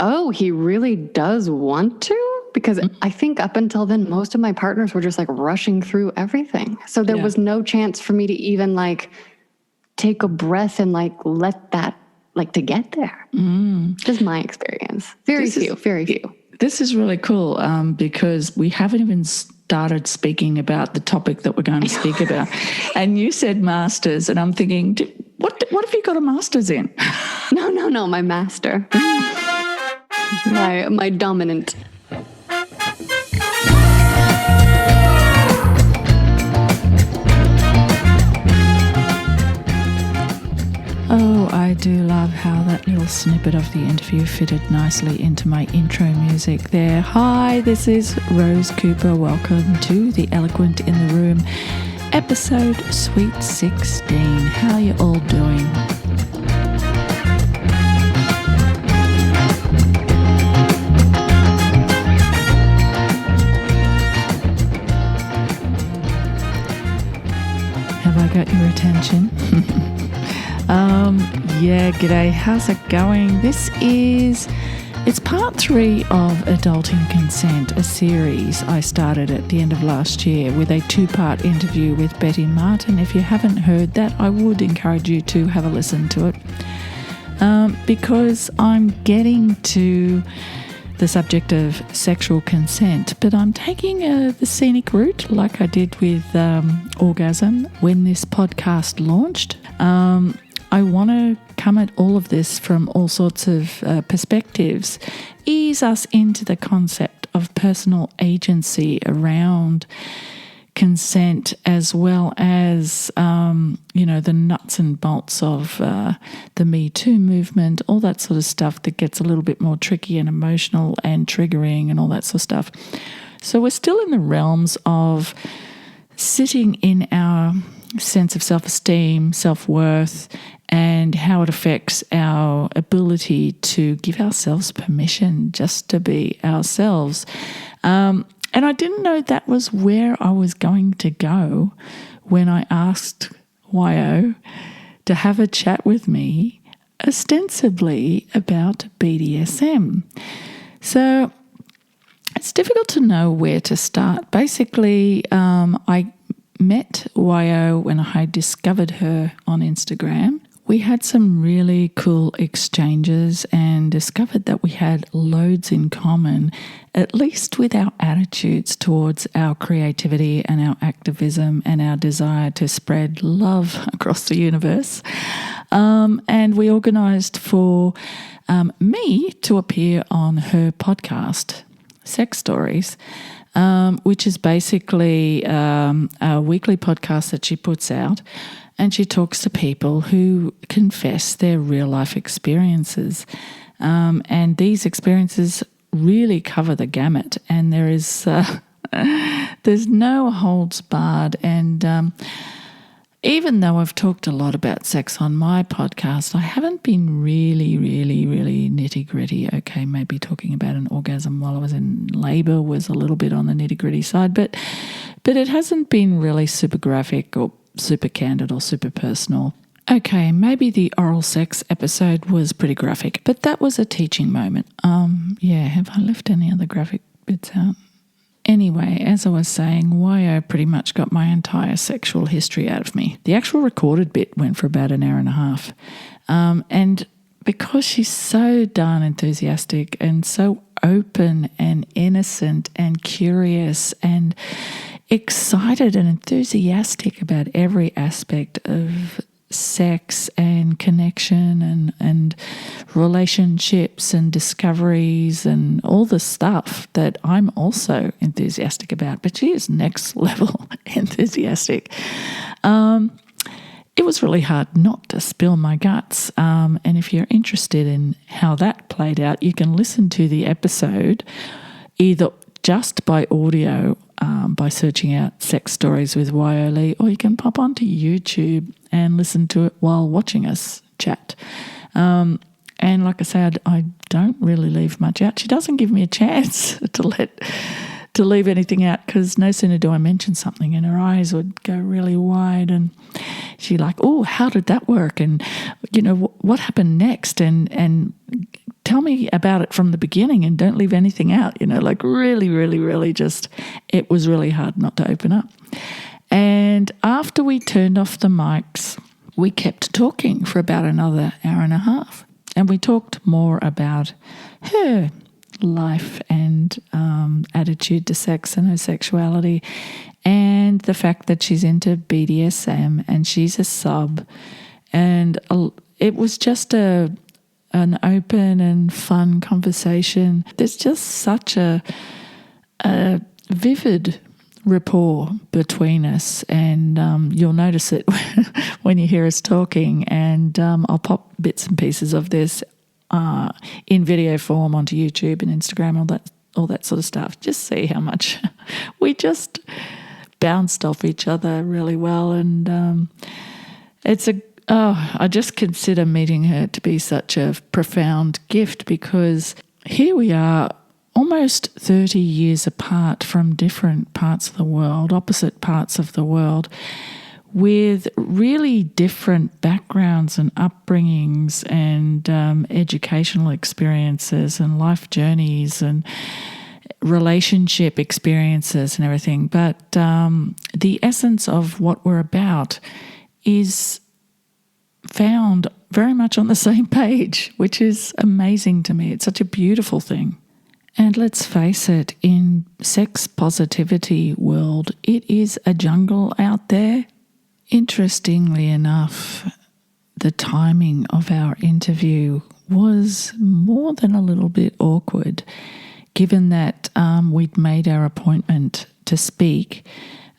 oh, he really does want to? Because I think up until then, most of my partners were just like rushing through everything. So there was no chance for me to even like take a breath and like let that, like, to get there. Just my experience. Very few. This is really cool because we haven't even started speaking about the topic that we're going to speak about. And you said masters, and I'm thinking, what have you got a master's in? No, my master. my dominant. Oh, I do love how that little snippet of the interview fitted nicely into my intro music there. Hi, this is Rose Cooper. Welcome to The Eloquent in the Room, episode Sweet 16. How are you all doing? Have I got your attention? G'day, how's it going? It's part 3 of Adulting Consent, a series I started at the end of last year with a 2-part interview with Betty Martin. If you haven't heard that, I would encourage you to have a listen to it because I'm getting to the subject of sexual consent, but I'm taking the scenic route like I did with orgasm when this podcast launched. I want to come at all of this from all sorts of perspectives, ease us into the concept of personal agency around consent, as well as, the nuts and bolts of the Me Too movement, all that sort of stuff that gets a little bit more tricky and emotional and triggering and all that sort of stuff. So we're still in the realms of sitting in our sense of self-esteem, self-worth, and how it affects our ability to give ourselves permission just to be ourselves. And I didn't know that was where I was going to go when I asked Wyoh to have a chat with me, ostensibly about BDSM. So it's difficult to know where to start. Basically, I met Wyoh when I discovered her on Instagram. We had some really cool exchanges and discovered that we had loads in common, at least with our attitudes towards our creativity and our activism and our desire to spread love across the universe. And we organised for me to appear on her podcast, Sex Stories, which is basically a weekly podcast that she puts out. And she talks to people who confess their real-life experiences. And these experiences really cover the gamut. And there's no holds barred. And even though I've talked a lot about sex on my podcast, I haven't been really nitty-gritty. Okay, maybe talking about an orgasm while I was in labour was a little bit on the nitty-gritty side. But it hasn't been really super graphic or super candid or super personal. Okay, maybe the oral sex episode was pretty graphic, but that was a teaching moment. Have I left any other graphic bits out? Anyway, as I was saying, Wyoh pretty much got my entire sexual history out of me. The actual recorded bit went for about an hour and a half. And because she's so darn enthusiastic and so open and innocent and curious and excited and enthusiastic about every aspect of sex and connection and relationships and discoveries and all the stuff that I'm also enthusiastic about, but she is next level enthusiastic. It was really hard not to spill my guts. And if you're interested in how that played out, you can listen to the episode either just by audio by searching out Sex Stories with Wyoh Lee, or you can pop onto YouTube and listen to it while watching us chat. And like I said, I don't really leave much out. She doesn't give me a chance to leave anything out, because no sooner do I mention something and her eyes would go really wide and she'd like, oh, how did that work? And, what happened next? And tell me about it from the beginning and don't leave anything out, like really, really, really just, it was really hard not to open up. And after we turned off the mics, we kept talking for about another hour and a half. And we talked more about her life and attitude to sex and her sexuality, and the fact that she's into BDSM and she's a sub. And it was just an open and fun conversation. There's just such a vivid rapport between us, and you'll notice it when you hear us talking, and I'll pop bits and pieces of this in video form onto YouTube and Instagram, all that sort of stuff. Just see how much we just bounced off each other really well, and I just consider meeting her to be such a profound gift, because here we are almost 30 years apart from different parts of the world, opposite parts of the world, with really different backgrounds and upbringings and educational experiences and life journeys and relationship experiences and everything. But the essence of what we're about is found very much on the same page, which is amazing to me. It's such a beautiful thing. And let's face it, in sex positivity world, it is a jungle out there. Interestingly enough, the timing of our interview was more than a little bit awkward, given that we'd made our appointment to speak,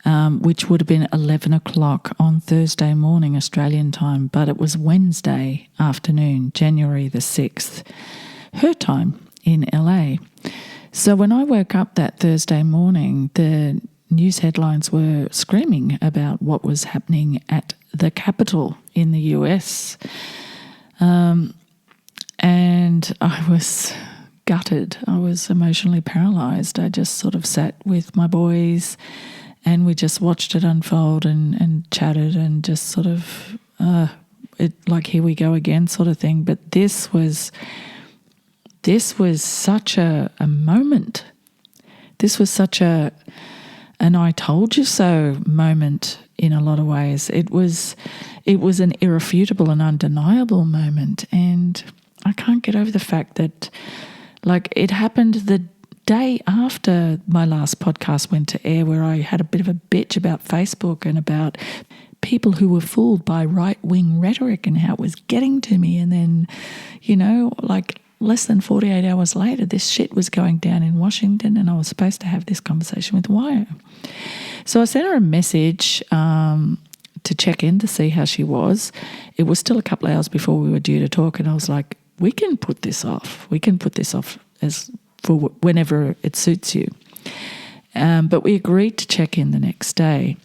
which would have been 11 o'clock on Thursday morning Australian time, but it was Wednesday afternoon, January the 6th, her time in LA. So when I woke up that Thursday morning, the news headlines were screaming about what was happening at the Capitol in the US. And I was gutted. I was emotionally paralyzed. I just sort of sat with my boys and we just watched it unfold and chatted and just sort of, like, here we go again sort of thing. But this was such a moment. This was such an I told you so moment in a lot of ways. It was an irrefutable and undeniable moment. And I can't get over the fact that, like, it happened the day after my last podcast went to air, where I had a bit of a bitch about Facebook and about people who were fooled by right-wing rhetoric and how it was getting to me. And then, like, less than 48 hours later, this shit was going down in Washington, and I was supposed to have this conversation with Wyoh. So I sent her a message to check in to see how she was. It was still a couple of hours before we were due to talk, and I was like, we can put this off. We can put this off as for whenever it suits you. But we agreed to check in the next day.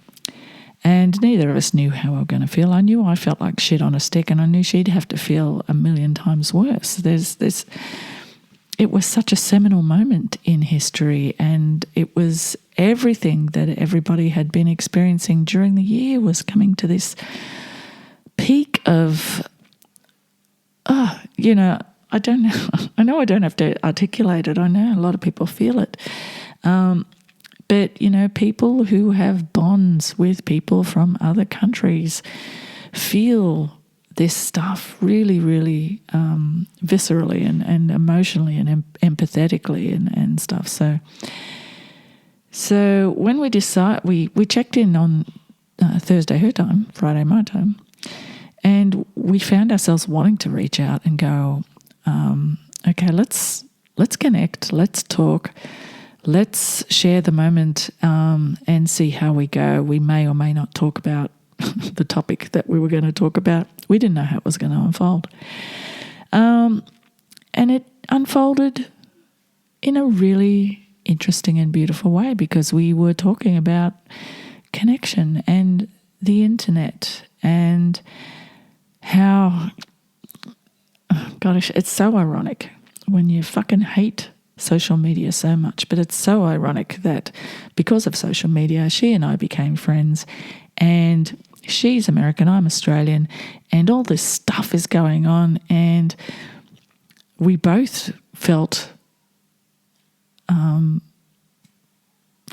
And neither of us knew how we were going to feel. I knew I felt like shit on a stick, and I knew she'd have to feel a million times worse. It was such a seminal moment in history, and it was everything that everybody had been experiencing during the year was coming to this peak of, I don't know. I know I don't have to articulate it. I know a lot of people feel it. But, people who have bonds with people from other countries feel this stuff really, really viscerally and emotionally and empathetically and stuff. So when we checked in on Thursday her time, Friday my time, and we found ourselves wanting to reach out and go, okay, let's connect, let's talk. Let's share the moment and see how we go. We may or may not talk about the topic that we were going to talk about. We didn't know how it was going to unfold. And it unfolded in a really interesting and beautiful way, because we were talking about connection and the internet and how, gosh, it's so ironic when you fucking hate social media so much, but it's so ironic that because of social media, she and I became friends, and she's American, I'm Australian, and all this stuff is going on, and we both felt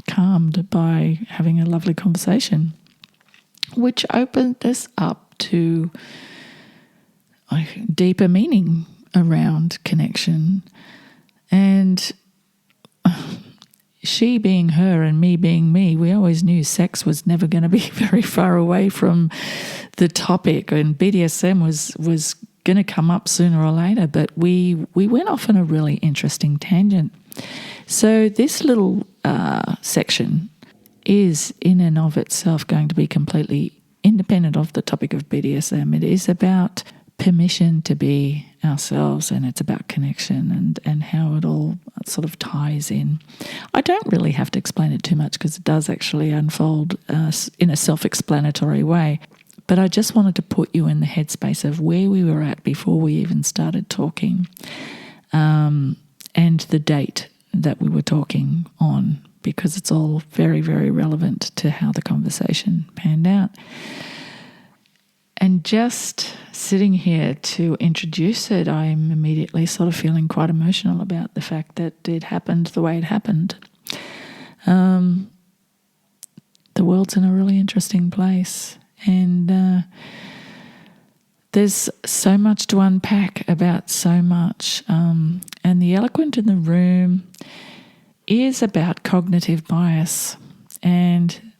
calmed by having a lovely conversation, which opened us up to deeper meaning around connection. And she being her and me being me, we always knew sex was never going to be very far away from the topic, and BDSM was going to come up sooner or later, but we went off on a really interesting tangent. So this little section is in and of itself going to be completely independent of the topic of BDSM. It is about permission to be ourselves, and it's about connection and how it all sort of ties in. I don't really have to explain it too much because it does actually unfold in a self-explanatory way. But I just wanted to put you in the headspace of where we were at before we even started talking, and the date that we were talking on, because it's all very, very relevant to how the conversation panned out. And just sitting here to introduce it, I'm immediately sort of feeling quite emotional about the fact that it happened the way it happened. The world's in a really interesting place, and there's so much to unpack about so much. And the elephant in the room is about cognitive bias and,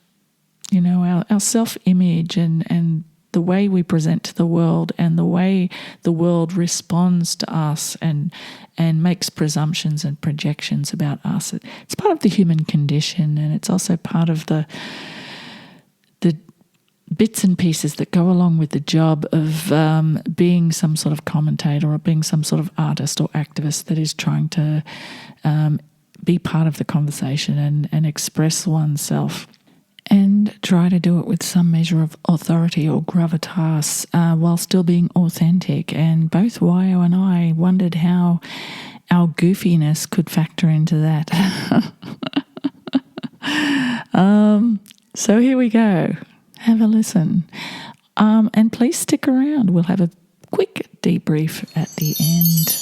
you know, our self-image and the way we present to the world and the way the world responds to us and makes presumptions and projections about us. It's part of the human condition, and it's also part of the bits and pieces that go along with the job of being some sort of commentator or being some sort of artist or activist that is trying to be part of the conversation and express oneself, and try to do it with some measure of authority or gravitas while still being authentic. And both Wyoh and I wondered how our goofiness could factor into that. So here we go. Have a listen. And please stick around. We'll have a quick debrief at the end.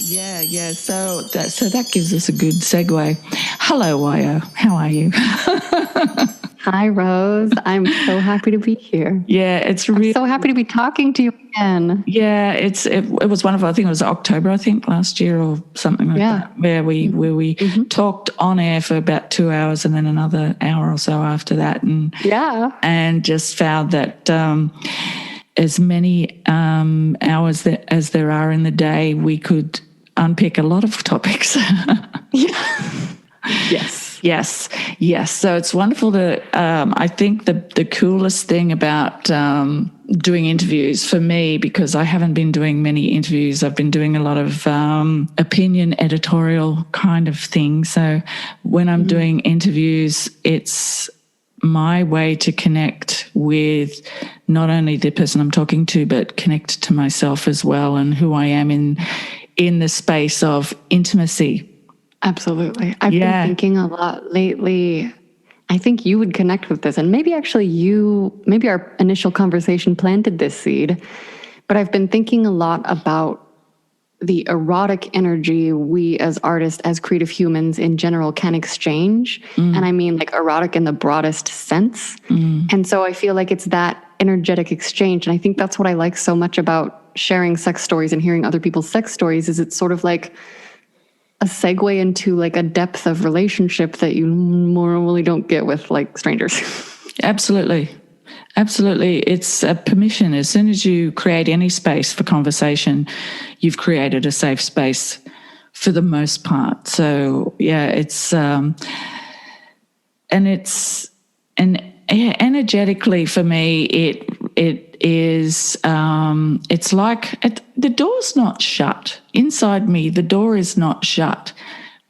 Yeah. So that gives us a good segue. Hello, Wyoh. How are you? Hi, Rose. I'm so happy to be here. Yeah, it's really... I'm so happy to be talking to you again. Yeah, it was wonderful. I think it was October, last year or something like that, where we talked on air for about 2 hours and then another hour or so after that, and just found that as many hours as there are in the day, we could unpick a lot of topics. Yes. So it's wonderful to, I think the coolest thing about doing interviews for me, because I haven't been doing many interviews, I've been doing a lot of opinion editorial kind of thing. So when I'm doing interviews, it's my way to connect with not only the person I'm talking to, but connect to myself as well and who I am in the space of intimacy. Absolutely. I've been thinking a lot lately. I think you would connect with this, and maybe our initial conversation planted this seed, but I've been thinking a lot about the erotic energy we as artists, as creative humans in general, can exchange. And I mean like erotic in the broadest sense. And so I feel like it's that energetic exchange. And I think that's what I like so much about sharing sex stories and hearing other people's sex stories, is it's sort of like a segue into like a depth of relationship that you normally don't get with like strangers. Absolutely. It's a permission. As soon as you create any space for conversation, you've created a safe space for the most part. So it's energetically for me, it is, it's like the door's not shut. Inside me, the door is not shut.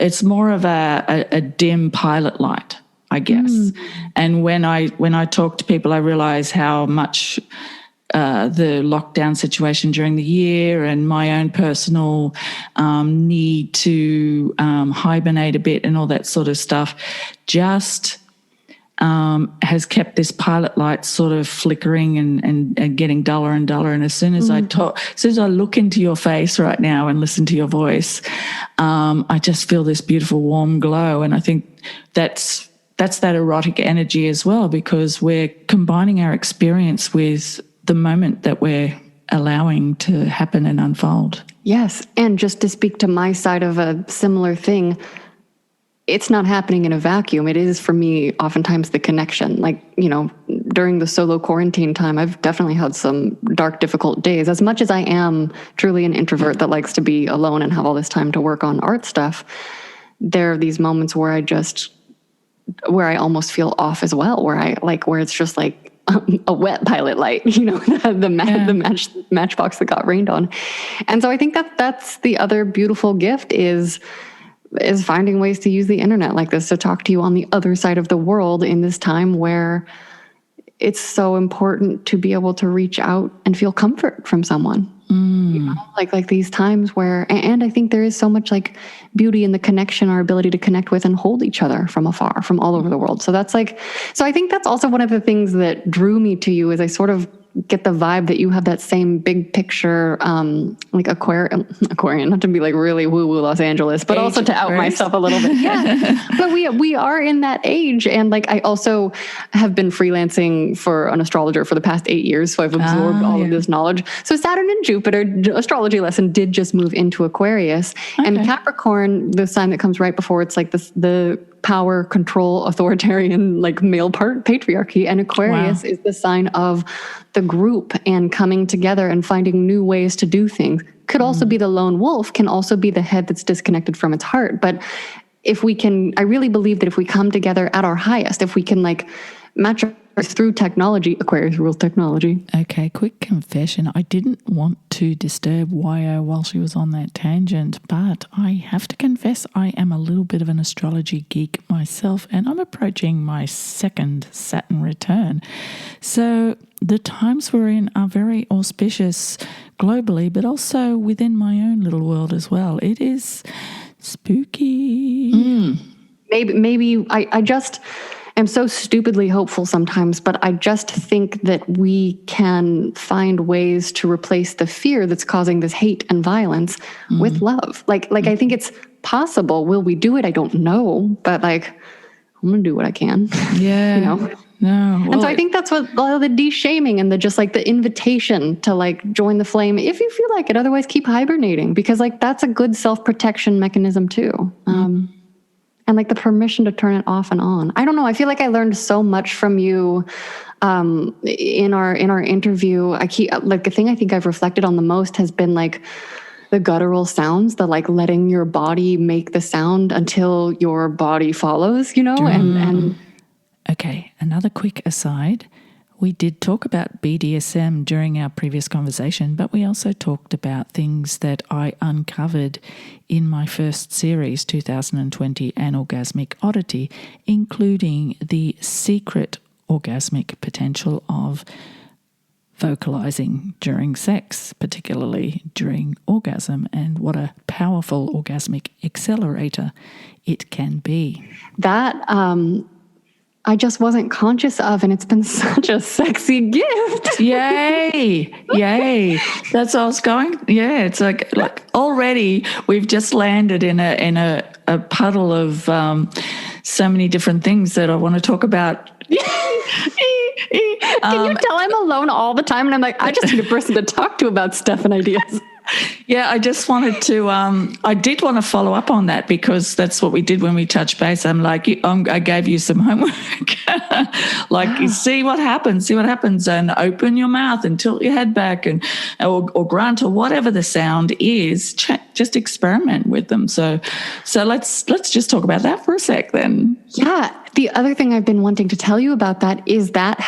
It's more of a dim pilot light, I guess. And when I talk to people, I realize how much the lockdown situation during the year and my own personal need to hibernate a bit and all that sort of stuff just has kept this pilot light sort of flickering and getting duller and duller. And as soon as I look into your face right now and listen to your voice, I just feel this beautiful warm glow. And I think that's that erotic energy as well, because we're combining our experience with the moment that we're allowing to happen and unfold. Yes. And just to speak to my side of a similar thing, it's not happening in a vacuum. It is, for me, oftentimes the connection. Like, during the solo quarantine time, I've definitely had some dark, difficult days. As much as I am truly an introvert that likes to be alone and have all this time to work on art stuff, there are these moments where where I almost feel off as well, where it's just like a wet pilot light, the matchbox that got rained on. And so I think that's the other beautiful gift is finding ways to use the internet like this to talk to you on the other side of the world in this time where it's so important to be able to reach out and feel comfort from someone. Like these times where, and I think there is so much like beauty in the connection, our ability to connect with and hold each other from afar, from all over the world. So I think that's also one of the things that drew me to you, is I sort of get the vibe that you have that same big picture, like aquarium, not to be like really woo-woo Los Angeles, but also to out myself a little bit. Yeah. But we are in that age. And like, I also have been freelancing for an astrologer for the past 8 years. So I've absorbed all of this knowledge. So Saturn and Jupiter astrology lesson did just move into Aquarius. Okay. And Capricorn, the sign that comes right before, it's like the power, control, authoritarian, like male patriarchy. And Aquarius is the sign of the group and coming together and finding new ways to do things. Could also be the lone wolf, can also be the head that's disconnected from its heart. But if we can, I really believe that if we come together at our highest, if we can like match through technology, Aquarius rules technology. Okay, quick confession. I didn't want to disturb Wyoh while she was on that tangent, but I have to confess I am a little bit of an astrology geek myself, and I'm approaching my second Saturn return. So the times we're in are very auspicious globally, but also within my own little world as well. It is spooky. Maybe I just am so stupidly hopeful sometimes, but I just think that we can find ways to replace the fear that's causing this hate and violence with love. Like I think it's possible. Will we do it? I don't know, but like, I'm going to do what I can. Yeah. No. Well, and so I think that's what all the de-shaming and the just like the invitation to like join the flame if you feel like it. Otherwise, keep hibernating, because like that's a good self-protection mechanism too. And like the permission to turn it off and on. I don't know. I feel like I learned so much from you in our interview. The thing I think I've reflected on the most has been like the guttural sounds, the like letting your body make the sound until your body follows, and okay, another quick aside. We did talk about BDSM during our previous conversation, but we also talked about things that I uncovered in my first series, 2020, An Orgasmic Oddity, including the secret orgasmic potential of vocalizing during sex, particularly during orgasm, and what a powerful orgasmic accelerator it can be. That I just wasn't conscious of, and it's been such a sexy gift. Yay. That's all I was going. Yeah, it's like already we've just landed in a puddle of so many different things that I want to talk about. Can you tell I'm alone all the time? And I'm like, I just need a person to talk to about stuff and ideas. Yeah, I just wanted to, I did want to follow up on that, because that's what we did when we touched base. I'm like, I gave you some homework. You see what happens, and open your mouth and tilt your head back or grunt or whatever the sound is, just experiment with them. So let's just talk about that for a sec then. Yeah. The other thing I've been wanting to tell you about that is that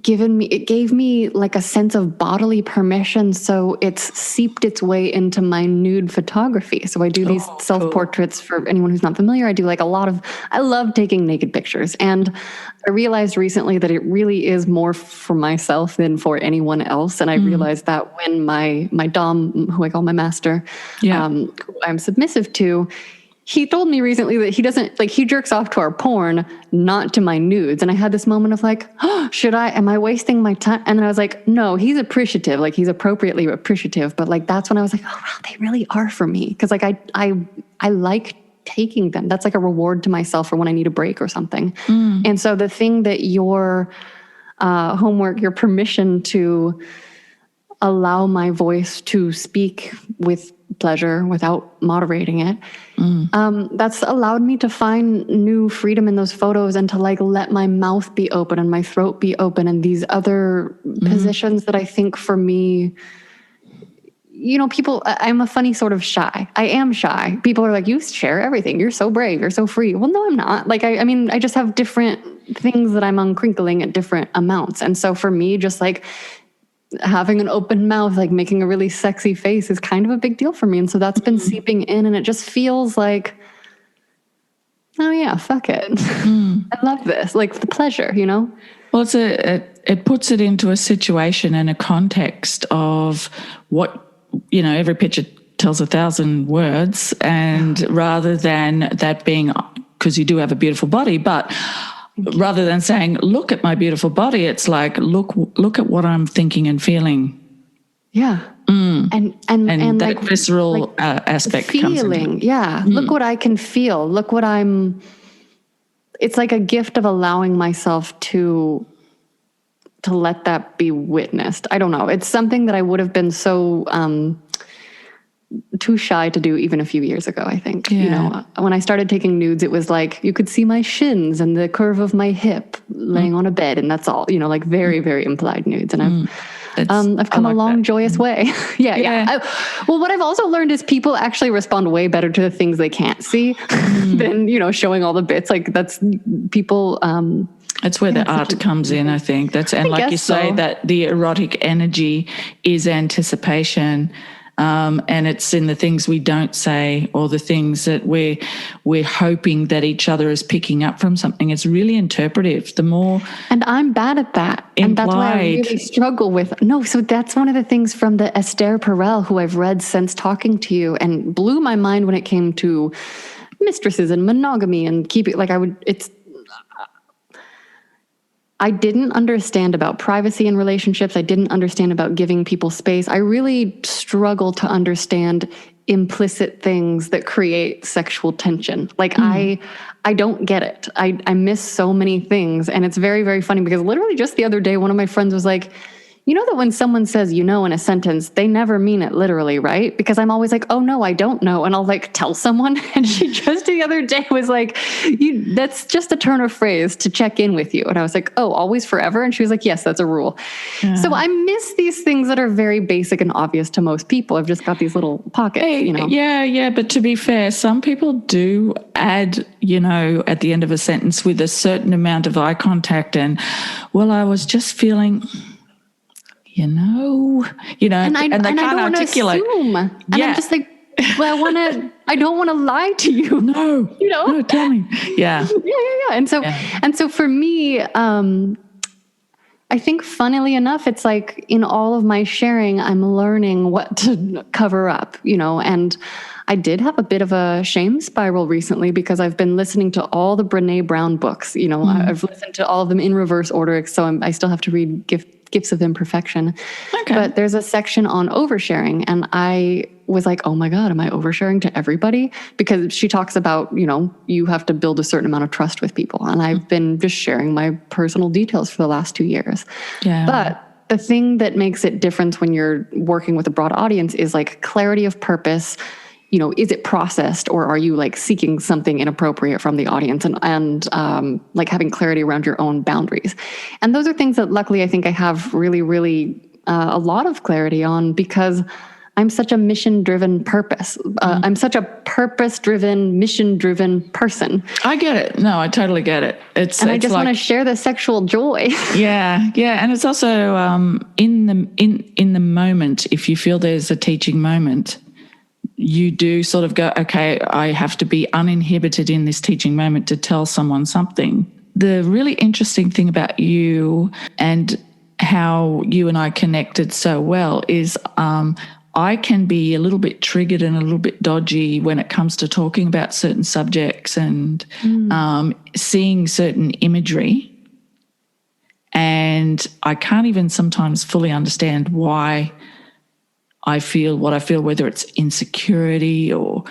it gave me like a sense of bodily permission. So it's seeped its way into my nude photography. So I do these self-portraits. For anyone who's not familiar, I do like I love taking naked pictures. And I realized recently that it really is more for myself than for anyone else. And I realized that when my dom, who I call my master, who I'm submissive to, he told me recently that he doesn't, like, he jerks off to our porn, not to my nudes. And I had this moment of like, oh, am I wasting my time? And then I was like, no, he's appreciative. Like, he's appropriately appreciative. But like, that's when I was like, oh, wow, they really are for me. Cause like, I like taking them. That's like a reward to myself for when I need a break or something. And so the thing that your homework, your permission to allow my voice to speak with pleasure without moderating it, that's allowed me to find new freedom in those photos and to like let my mouth be open and my throat be open and these other positions that I think for me, you know, people, I'm a funny sort of shy. I am shy. People are like, you share everything. You're so brave. You're so free. Well, no, I'm not. Like, I mean, I just have different things that I'm uncrinkling at different amounts. And so for me, just like having an open mouth, like making a really sexy face is kind of a big deal for me. And so that's been seeping in, and it just feels like, oh yeah, fuck it. I love this. Like the pleasure, you know? Well, it puts it into a situation and a context of what, you know, every picture tells 1,000 words, and rather than that being, because you do have a beautiful body, but rather than saying, look at my beautiful body, it's like, look at what I'm thinking and feeling. Yeah. And that like visceral like aspect feeling. comes into it. Yeah. Look what I can feel. Look what it's like a gift of allowing myself to let that be witnessed. I don't know. It's something that I would have been so too shy to do even a few years ago, I think. You know, when I started taking nudes, it was like you could see my shins and the curve of my hip laying on a bed, and that's all, you know, like very, very implied nudes. And I've come a long, joyous way. Yeah. Well, what I've also learned is people actually respond way better to the things they can't see than, you know, showing all the bits. Like that's people... That's where the art comes in, I think. Like you say, that the erotic energy is anticipation, and it's in the things we don't say or the things that we're hoping that each other is picking up from something. It's really interpretive. The more, and I'm bad at that, and that's why I really struggle with. No, so that's one of the things from the Esther Perel, who I've read since talking to you, and blew my mind when it came to mistresses and monogamy and keeping. Like I didn't understand about privacy in relationships. I didn't understand about giving people space. I really struggle to understand implicit things that create sexual tension. Like I don't get it. I miss so many things. And it's very, very funny because literally just the other day, one of my friends was like, you know that when someone says, you know, in a sentence, they never mean it literally, right? Because I'm always like, oh no, I don't know. And I'll like tell someone. And she just the other day was like, that's just a turn of phrase to check in with you. And I was like, oh, always forever? And she was like, yes, that's a rule. Yeah. So I miss these things that are very basic and obvious to most people. I've just got these little pockets, you know? Yeah. But to be fair, some people do add, you know, at the end of a sentence with a certain amount of eye contact and, well, I was just feeling... you know, and they can't articulate. Assume. And I'm just like, well, I don't want to lie to you. No, you know, no, tell me. Yeah. Yeah. And so for me, I think funnily enough, it's like in all of my sharing, I'm learning what to cover up, you know, and I did have a bit of a shame spiral recently because I've been listening to all the Brené Brown books, you know, I've listened to all of them in reverse order. So I still have to read Gifts of Imperfection. Okay. But there's a section on oversharing. And I was like, oh my God, am I oversharing to everybody? Because she talks about, you know, you have to build a certain amount of trust with people. And I've been just sharing my personal details for the last 2 years. Yeah. But the thing that makes it different when you're working with a broad audience is like clarity of purpose. You know, is it processed, or are you like seeking something inappropriate from the audience, and like having clarity around your own boundaries? And those are things that luckily I think I have really, really a lot of clarity on because I'm such a mission-driven purpose. I'm such a purpose-driven, mission-driven person. I get it. No, I totally get it. I just want to share the sexual joy. Yeah, and it's also in the moment. If you feel there's a teaching moment, you do sort of go, okay, I have to be uninhibited in this teaching moment to tell someone something. The really interesting thing about you and how you and I connected so well is I I can be a little bit triggered and a little bit dodgy when it comes to talking about certain subjects and seeing certain imagery. And I can't even sometimes fully understand why I feel what I feel, whether it's insecurity or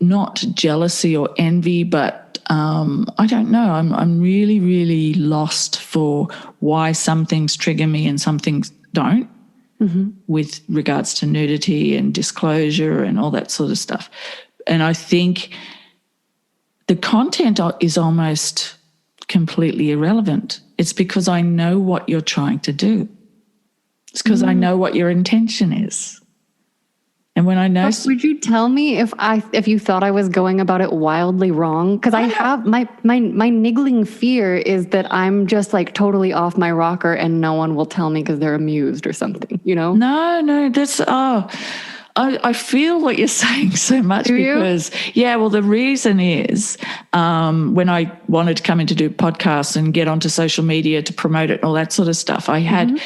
not jealousy or envy, but I don't know. I'm really, really lost for why some things trigger me and some things don't. With regards to nudity and disclosure and all that sort of stuff. And I think the content is almost completely irrelevant. It's because I know what you're trying to do. It's because I know what your intention is. And when I know... Would you tell me if you thought I was going about it wildly wrong? Because I have my niggling fear is that I'm just like totally off my rocker and no one will tell me because they're amused or something, you know? No, that's... I feel what you're saying so much. Do you? Because, yeah, well, the reason is when I wanted to come in to do podcasts and get onto social media to promote it and all that sort of stuff, I had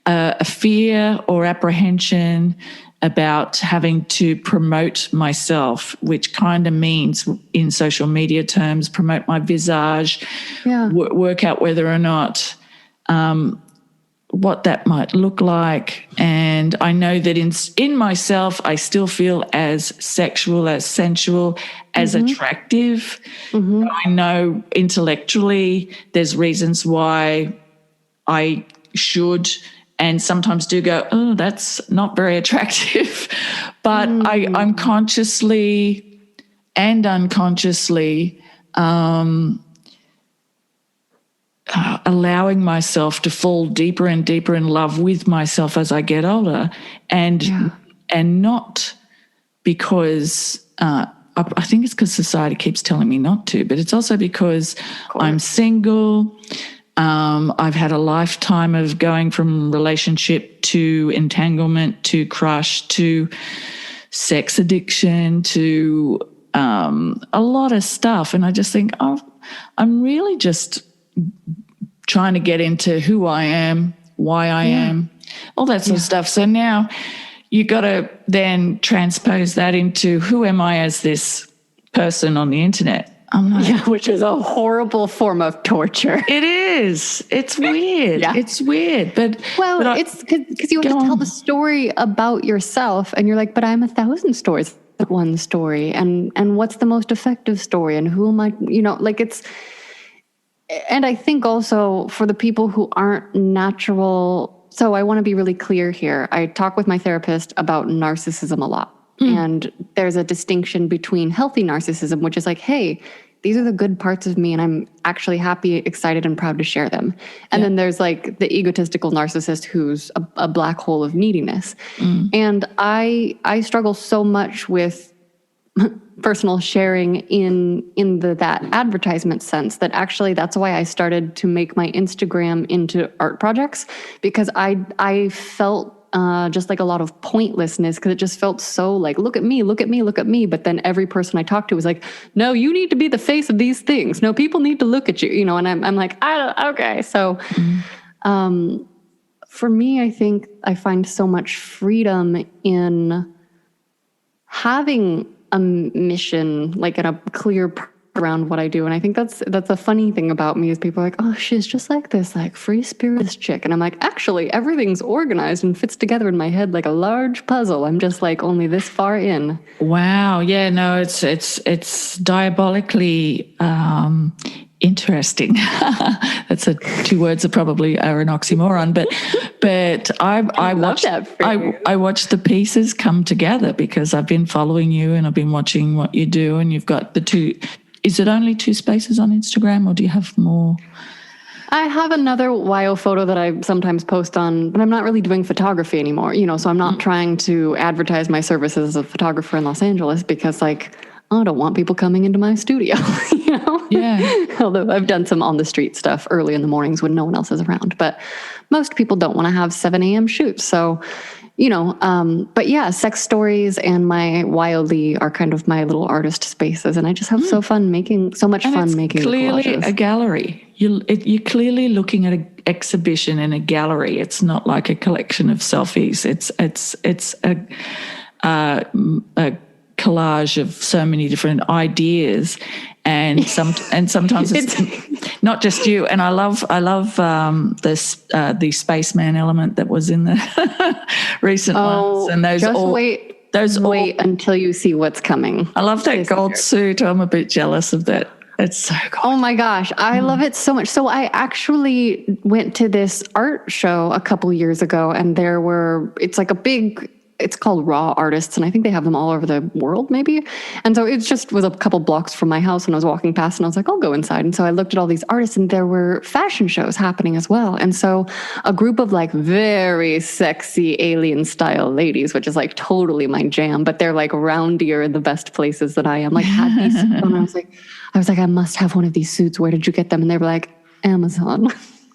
a fear or apprehension about having to promote myself, which kind of means in social media terms, promote my visage, work out whether or not what that might look like. And I know that in myself, I still feel as sexual, as sensual, as attractive. I know intellectually there's reasons why I should and sometimes do go, oh, that's not very attractive. But I'm consciously and unconsciously allowing myself to fall deeper and deeper in love with myself as I get older, and not because I think it's because society keeps telling me not to, but it's also because I'm single. I've had a lifetime of going from relationship to entanglement to crush to sex addiction to a lot of stuff. And I just think, I'm really just trying to get into who I am, why I am, all that sort of stuff. So now you got to then transpose that into who am I as this person on the internet. Which is a horrible form of torture. It is. It's weird. It's weird. But it's because you have to tell the story about yourself, and you're like, but I'm 1,000 stories, one story, and what's the most effective story, and who am I? You know, like it's. And I think also for the people who aren't natural. So I want to be really clear here. I talk with my therapist about narcissism a lot. And there's a distinction between healthy narcissism, which is like, hey, these are the good parts of me and I'm actually happy, excited, and proud to share them. And then there's like the egotistical narcissist who's a black hole of neediness. And I struggle so much with personal sharing in that advertisement sense that actually that's why I started to make my Instagram into art projects, because I felt just like a lot of pointlessness, because it just felt so like, look at me, look at me, look at me. But then every person I talked to was like, no, you need to be the face of these things. No, people need to look at you, you know, and I'm like, okay. So for me, I think I find so much freedom in having a mission, like in a clear around what I do. And I think that's a funny thing about me is people are like, oh, she's just like this, like free spirit chick. And I'm like, actually, everything's organized and fits together in my head like a large puzzle. I'm just like only this far in. Wow. Yeah, no, it's diabolically interesting. That's two words that probably are an oxymoron, but I watched the pieces come together because I've been following you and I've been watching what you do, and you've got the two. Is it only 2 spaces on Instagram, or do you have more? I have another Wyoh photo that I sometimes post on, but I'm not really doing photography anymore, you know, so I'm not trying to advertise my services as a photographer in Los Angeles because, like, I don't want people coming into my studio, you know? Yeah. Although I've done some on the street stuff early in the mornings when no one else is around, but most people don't want to have 7 a.m. shoots. So, you know, but yeah, sex stories and my Wildly are kind of my little artist spaces. And I just have so much fun making clearly collages. A gallery. you're clearly looking at an exhibition in a gallery. It's not like a collection of selfies. It's a collage of so many different ideas, and sometimes it's not just you. And I love this the spaceman element that was in the recent ones, and those wait until you see what's coming. I love that gold suit. I'm a bit jealous of that. It's so cool. Oh my gosh, I love it so much. So I actually went to this art show a couple years ago, and it's like it's called Raw Artists, and I think they have them all over the world maybe. And so it just was a couple blocks from my house, and I was walking past, and I was like, I'll go inside. And so I looked at all these artists, and there were fashion shows happening as well. And so a group of like very sexy alien style ladies, which is like totally my jam, but they're like roundier in the best places that I am, like had these suits on. I was like, I must have one of these suits. Where did you get them? And they were like, Amazon.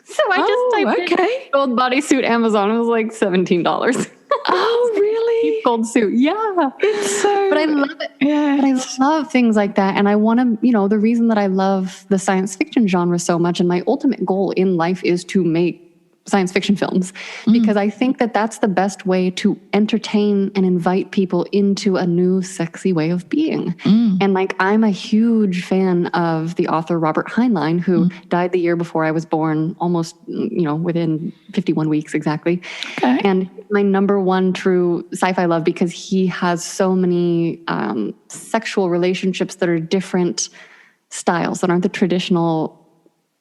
So I just typed in gold bodysuit Amazon. It was like $17. Oh, really? Gold suit. Yeah. It's so... But I love it. Yeah. But I love things like that. And I want to, the reason that I love the science fiction genre so much, and my ultimate goal in life is to make science fiction films, because I think that that's the best way to entertain and invite people into a new sexy way of being. And like, I'm a huge fan of the author Robert Heinlein, who died the year before I was born, almost, within 51 weeks exactly. Okay. And my number one true sci-fi love, because he has so many sexual relationships that are different styles, that aren't the traditional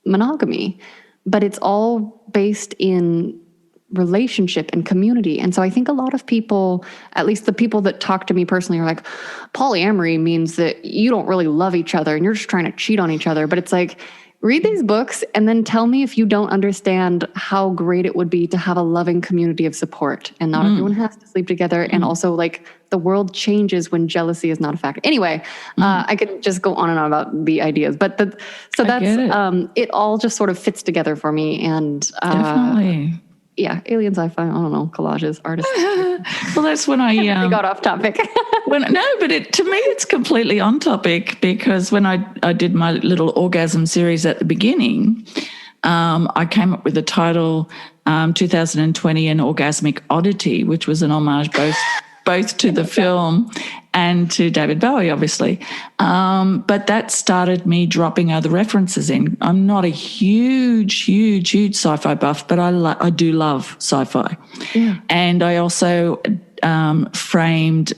monogamy, but it's all based in relationship and community. And so I think a lot of people, at least the people that talk to me personally, are like, polyamory means that you don't really love each other and you're just trying to cheat on each other. But it's like, read these books and then tell me if you don't understand how great it would be to have a loving community of support, and not everyone has to sleep together. And also, like, the world changes when jealousy is not a factor. Anyway, I could just go on and on about the ideas, but it all just sort of fits together for me. And definitely. Yeah, aliens, I find, I don't know, collages, artists. Well, that's when I... we got off topic. To me, it's completely on topic, because when I did my little orgasm series at the beginning, I came up with the title 2020 An Orgasmic Oddity, which was an homage both to the film and to David Bowie, obviously. But that started me dropping other references in. I'm not a huge sci-fi buff, but I do love sci-fi. Yeah. And I also framed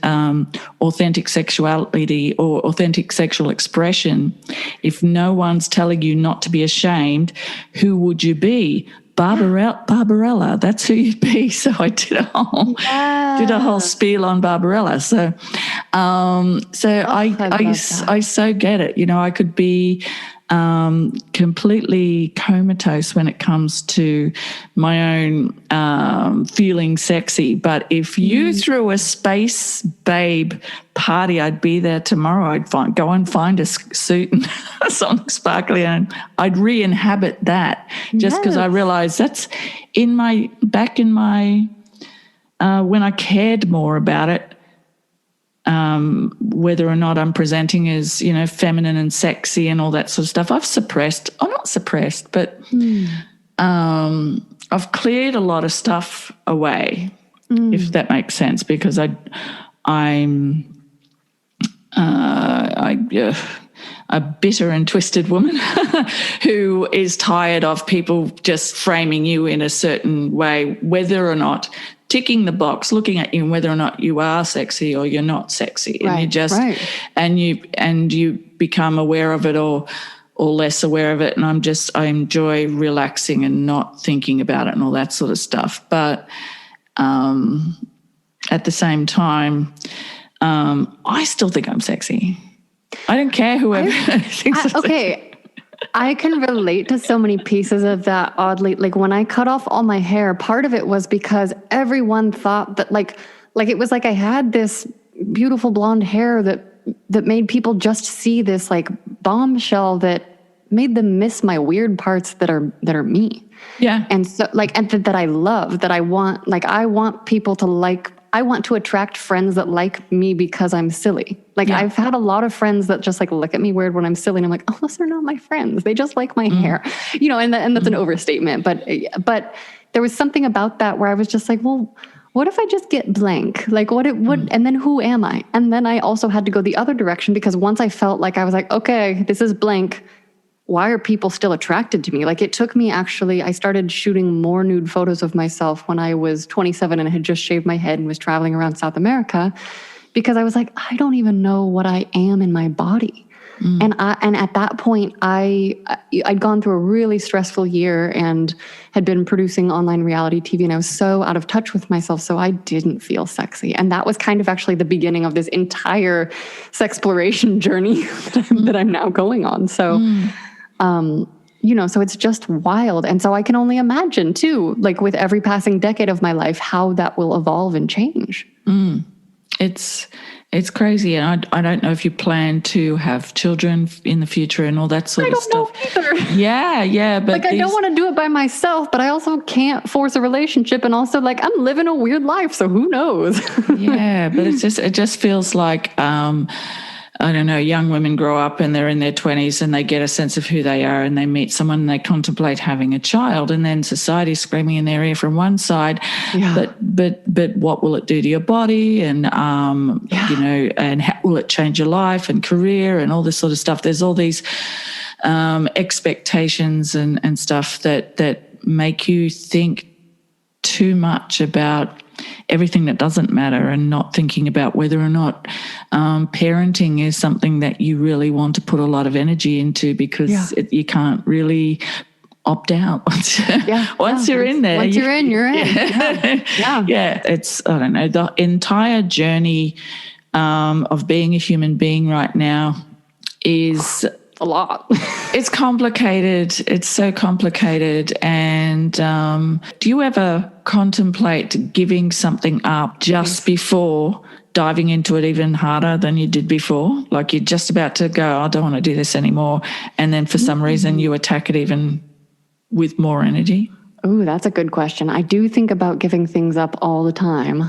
authentic sexuality or authentic sexual expression. If no one's telling you not to be ashamed, who would you be? Barbarella, that's who you'd be. So I did a whole spiel on Barbarella. So I so get it. I could be completely comatose when it comes to my own feeling sexy. But if you threw a space babe party, I'd be there tomorrow. I'd go and find a suit and something sparkly, and I'd re-inhabit that, just because I realized that's when I cared more about it. Whether or not I'm presenting as, feminine and sexy and all that sort of stuff, not suppressed, but I've cleared a lot of stuff away, if that makes sense, because I'm a bitter and twisted woman who is tired of people just framing you in a certain way, whether or not ticking the box, looking at you, and whether or not you are sexy or you're not sexy, and you just and you become aware of it or less aware of it. And I enjoy relaxing and not thinking about it and all that sort of stuff. But at the same time, I still think I'm sexy. I don't care whoever thinks I'm sexy. I can relate to so many pieces of that, oddly. Like, when I cut off all my hair, part of it was because everyone thought that like it was like I had this beautiful blonde hair that made people just see this like bombshell that made them miss my weird parts that are me. Yeah. And so that I love, that I want people to like. I want to attract friends that like me because I'm silly. Like I've had a lot of friends that just like look at me weird when I'm silly, and I'm like, oh, those are not my friends. They just like my hair, you know, and that's an overstatement. But there was something about that where I was just like, well, what if I just get blank? Like and then who am I? And then I also had to go the other direction, because once I felt like I was like, okay, this is blank, why are people still attracted to me? Like it took me I started shooting more nude photos of myself when I was 27 and had just shaved my head and was traveling around South America, because I was like, I don't even know what I am in my body. And at that point, I'd gone through a really stressful year and had been producing online reality TV, and I was so out of touch with myself, so I didn't feel sexy. And that was kind of actually the beginning of this entire sexploration journey that I'm now going on. So, you know, so it's just wild. And so I can only imagine too, like with every passing decade of my life, how that will evolve and change. It's crazy, and I don't know if you plan to have children in the future and all that sort of stuff. I don't know either. Yeah, but like I don't want to do it by myself, but I also can't force a relationship, and also like I'm living a weird life, so who knows? Yeah, but it just feels like I don't know, young women grow up and they're in their 20s and they get a sense of who they are, and they meet someone and they contemplate having a child, and then society's screaming in their ear from one side, but what will it do to your body, and you know, and how will it change your life and career and all this sort of stuff. There's all these expectations and stuff that make you think too much about everything that doesn't matter, and not thinking about whether or not parenting is something that you really want to put a lot of energy into, because you can't really opt out once you're in there. Once you're in, you're in. Yeah. It's, I don't know, the entire journey of being a human being right now is a lot. It's complicated. It's so complicated. And do you ever contemplate giving something up just before diving into it even harder than you did before? Like you're just about to go, I don't want to do this anymore, and then for some reason you attack it even with more energy? Ooh, that's a good question. I do think about giving things up all the time.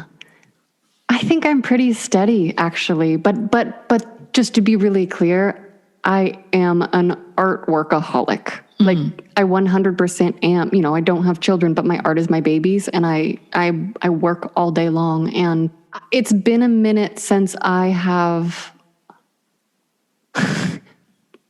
I think I'm pretty steady, actually. But just to be really clear, I am an art workaholic. Like I 100% am. You know, I don't have children, but my art is my babies, and I work all day long. And it's been a minute since I have.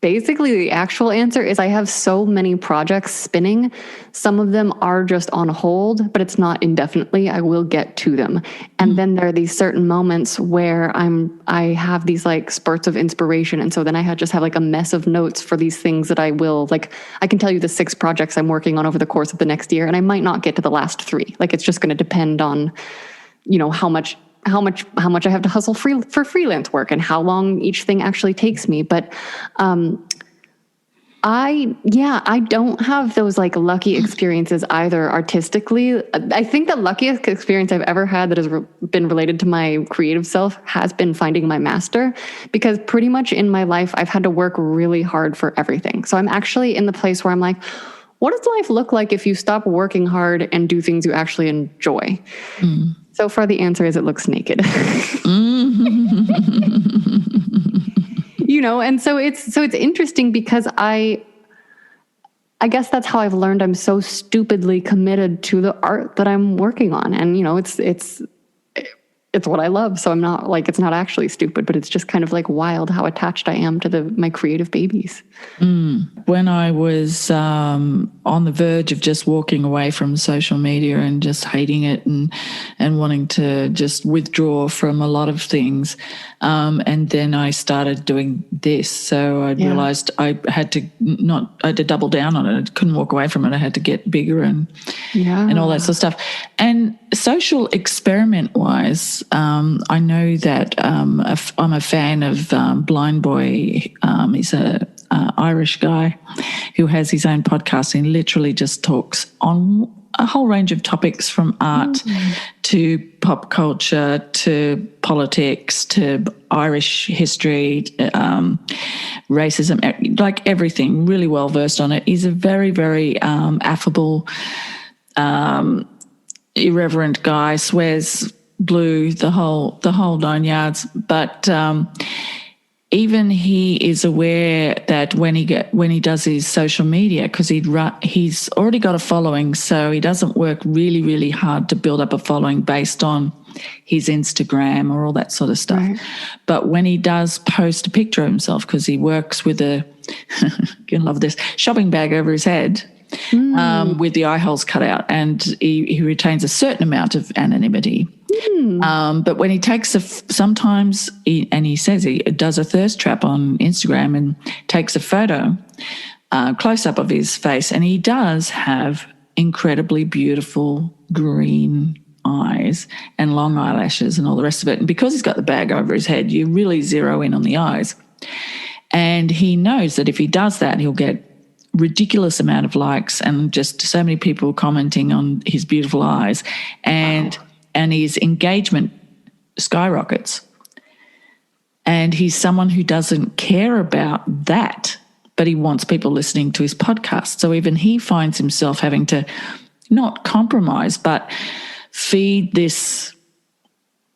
Basically, the actual answer is I have so many projects spinning. Some of them are just on hold, but it's not indefinitely. I will get to them. And then there are these certain moments where I have these like spurts of inspiration. And so then I just have like a mess of notes for these things that I will, like, I can tell you the 6 projects I'm working on over the course of the next year, and I might not get to the last 3. Like, it's just going to depend on, you know, how much I have to hustle for freelance work and how long each thing actually takes me. But I don't have those like lucky experiences either artistically. I think the luckiest experience I've ever had that has been related to my creative self has been finding my master, because pretty much in my life I've had to work really hard for everything. So I'm actually in the place where I'm like, what does life look like if you stop working hard and do things you actually enjoy? So far, the answer is it looks naked. You know, and so it's interesting, because I guess that's how I've learned I'm so stupidly committed to the art that I'm working on. And, you know, it's what I love. So I'm not like, it's not actually stupid, but it's just kind of like wild how attached I am to my creative babies. When I was on the verge of just walking away from social media and just hating it and wanting to just withdraw from a lot of things, and then I started doing this. So I realized I had to double down on it. I couldn't walk away from it. I had to get bigger and all that sort of stuff. And social experiment wise, I know that I'm a fan of Blind Boy. He's a Irish guy who has his own podcast and literally just talks on a whole range of topics, from art to pop culture to politics to Irish history, racism, like everything, really well versed on it. He's a very, very affable, irreverent guy, swears blue, the whole 9 yards. But even he is aware that when he does his social media, because he's already got a following, so he doesn't work really, really hard to build up a following based on his Instagram or all that sort of stuff. Right. But when he does post a picture of himself, because he works with a, you're gonna love this, shopping bag over his head with the eye holes cut out, and he retains a certain amount of anonymity. But when he takes sometimes he says he does a thirst trap on Instagram and takes a photo, close up of his face, and he does have incredibly beautiful green eyes and long eyelashes and all the rest of it. And because he's got the bag over his head, you really zero in on the eyes. And he knows that if he does that, he'll get ridiculous amount of likes and just so many people commenting on his beautiful eyes, and his engagement skyrockets. And he's someone who doesn't care about that, but he wants people listening to his podcast. So even he finds himself having to not compromise, but feed this,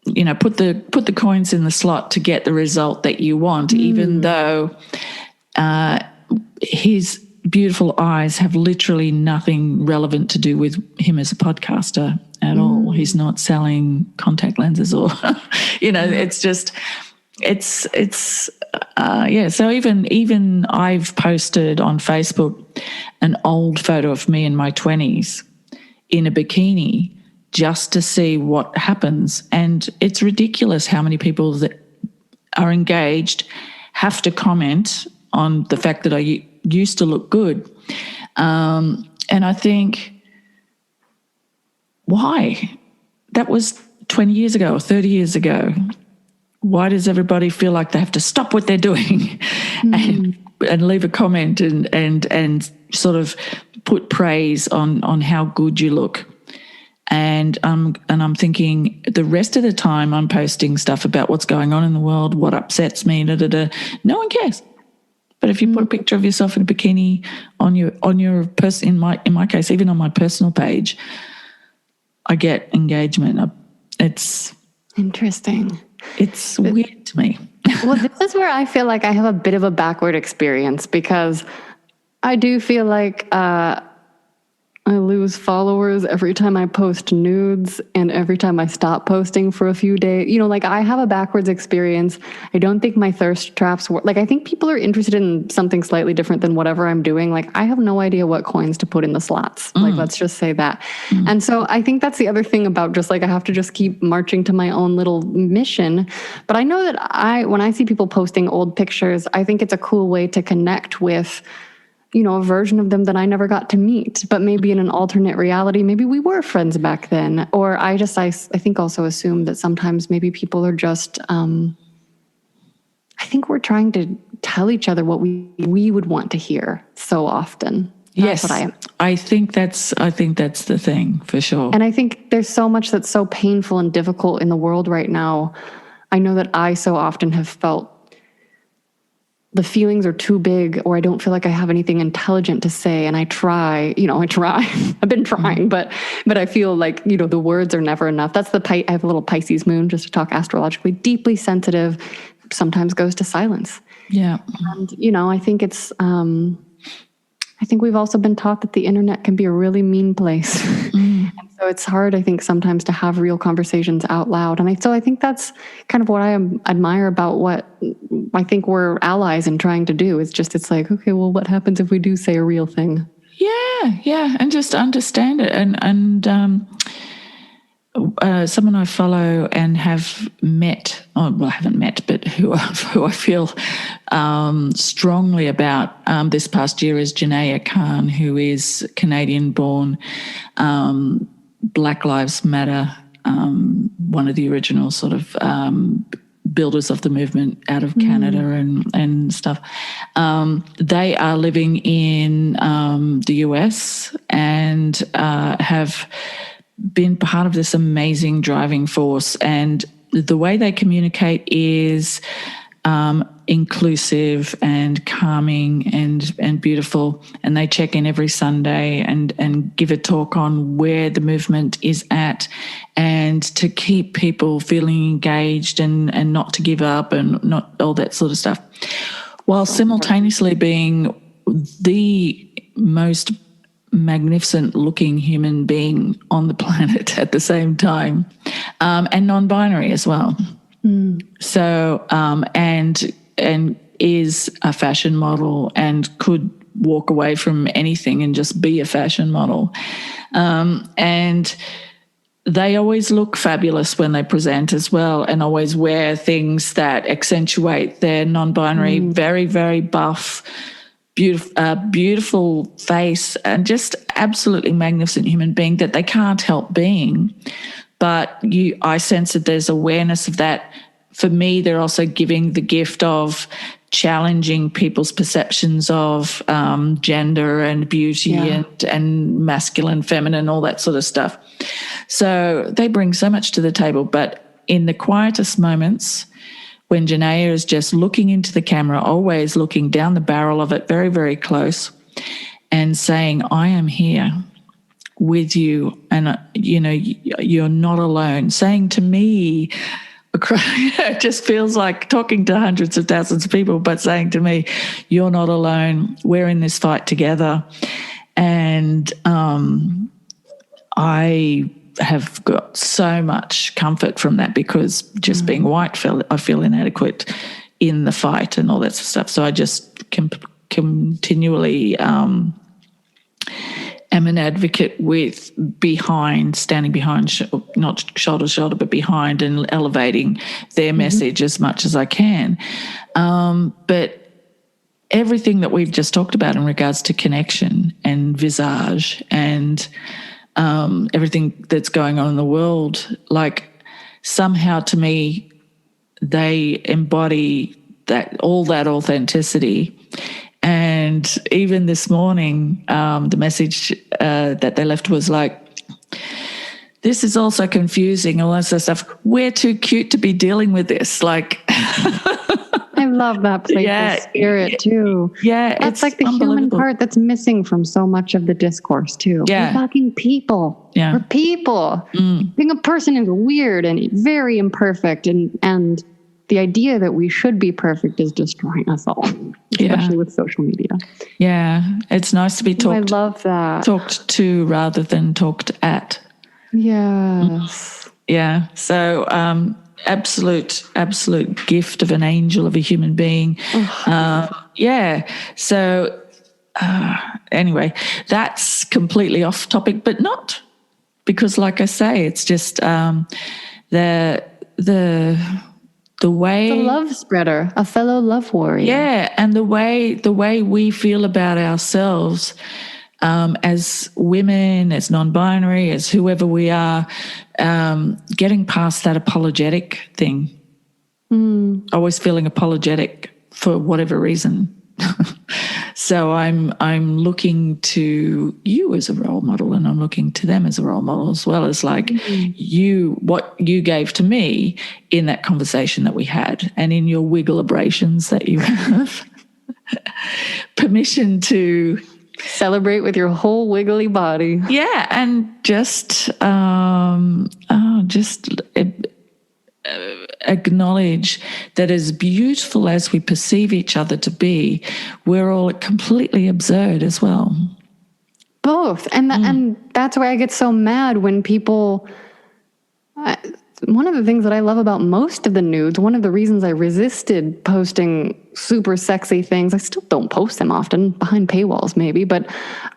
put the coins in the slot to get the result that you want, even though his beautiful eyes have literally nothing relevant to do with him as a podcaster at all. He's not selling contact lenses or, it's just, So even I've posted on Facebook an old photo of me in my 20s in a bikini just to see what happens. And it's ridiculous how many people that are engaged have to comment on the fact that I used to look good. And I think, why? That was 20 years ago or 30 years ago. Why does everybody feel like they have to stop what they're doing and leave a comment and sort of put praise on how good you look? And I'm thinking the rest of the time I'm posting stuff about what's going on in the world, what upsets me, no one cares. But if you put a picture of yourself in a bikini on your person, in my case, even on my personal page, I get engagement. It's interesting. It's weird to me. Well, this is where I feel like I have a bit of a backward experience, because I do feel like I lose followers every time I post nudes and every time I stop posting for a few days. I have a backwards experience. I don't think my thirst traps work. I think people are interested in something slightly different than whatever I'm doing. I have no idea what coins to put in the slots. Let's just say that. And so I think that's the other thing about just I have to just keep marching to my own little mission. But I know that when I see people posting old pictures, I think it's a cool way to connect with a version of them that I never got to meet, but maybe in an alternate reality, maybe we were friends back then. Or I think also assume that sometimes maybe people are just, I think we're trying to tell each other what we would want to hear so often. That's what I think that's the thing for sure. And I think there's so much that's so painful and difficult in the world right now. I know that I so often have felt the feelings are too big, or I don't feel like I have anything intelligent to say. And I try, I've been trying, but I feel like, the words are never enough. That's I have a little Pisces moon, just to talk astrologically, deeply sensitive, sometimes goes to silence. Yeah. And, I think it's, I think we've also been taught that the internet can be a really mean place. And so it's hard, I think, sometimes to have real conversations out loud. And I think that's kind of what I admire about what I think we're allies in trying to do. It's like, okay, well, what happens if we do say a real thing? Yeah. And just understand it. And someone I follow and have met, I haven't met, but who I feel strongly about this past year is Janaea Khan, who is Canadian-born, Black Lives Matter, one of the original sort of builders of the movement out of Canada and stuff. They are living in the US and have been part of this amazing driving force. And the way they communicate is inclusive and calming and beautiful. And they check in every Sunday and give a talk on where the movement is at, and to keep people feeling engaged and not to give up and not all that sort of stuff, while simultaneously being the most magnificent looking human being on the planet at the same time, and non-binary as well. So and is a fashion model and could walk away from anything and just be a fashion model, and they always look fabulous when they present as well, and always wear things that accentuate their non-binary, very, very buff, beautiful face, and just absolutely magnificent human being that they can't help being. But I sense that there's awareness of that. For me, they're also giving the gift of challenging people's perceptions of gender and beauty and masculine, feminine, all that sort of stuff. So they bring so much to the table. But in the quietest moments, when Janaea is just looking into the camera, always looking down the barrel of it very, very close, and saying, I am here with you, and, you're not alone. Saying to me, it just feels like talking to hundreds of thousands of people, but saying to me, you're not alone. We're in this fight together. And I have got so much comfort from that, because just being white, I feel inadequate in the fight and all that sort of stuff. So I just continually am an advocate with standing behind, not shoulder to shoulder, but behind, and elevating their message as much as I can. But everything that we've just talked about in regards to connection and visage and everything that's going on in the world, like, somehow to me, they embody all that authenticity. And even this morning, the message that they left was like, this is also confusing, all that sort of stuff. We're too cute to be dealing with this. Like, I love that playful spirit too. Yeah, that's like the human part that's missing from so much of the discourse too. Yeah. We're fucking people. Yeah. We're people. Being a person is weird and very imperfect, and the idea that we should be perfect is destroying us all, especially with social media. Yeah, it's nice to be talked. I love that. Talked to rather than talked at. Yes. Yeah. So absolute gift of an angel of a human being. So anyway, that's completely off topic, but not, because, like I say, it's just the way, the love spreader, a fellow love warrior. Yeah, and the way we feel about ourselves as women, as non-binary, as whoever we are, getting past that apologetic thing. Always feeling apologetic for whatever reason. So I'm looking to you as a role model, and I'm looking to them as a role model, as well as like what you gave to me in that conversation that we had, and in your wiggle abrasions that you have. Permission to celebrate with your whole wiggly body. Yeah, and just acknowledge that as beautiful as we perceive each other to be, we're all completely absurd as well. Both. And that's why I get so mad when people... one of the things that I love about most of the nudes, one of the reasons I resisted posting super sexy things, I still don't post them often, behind paywalls maybe, but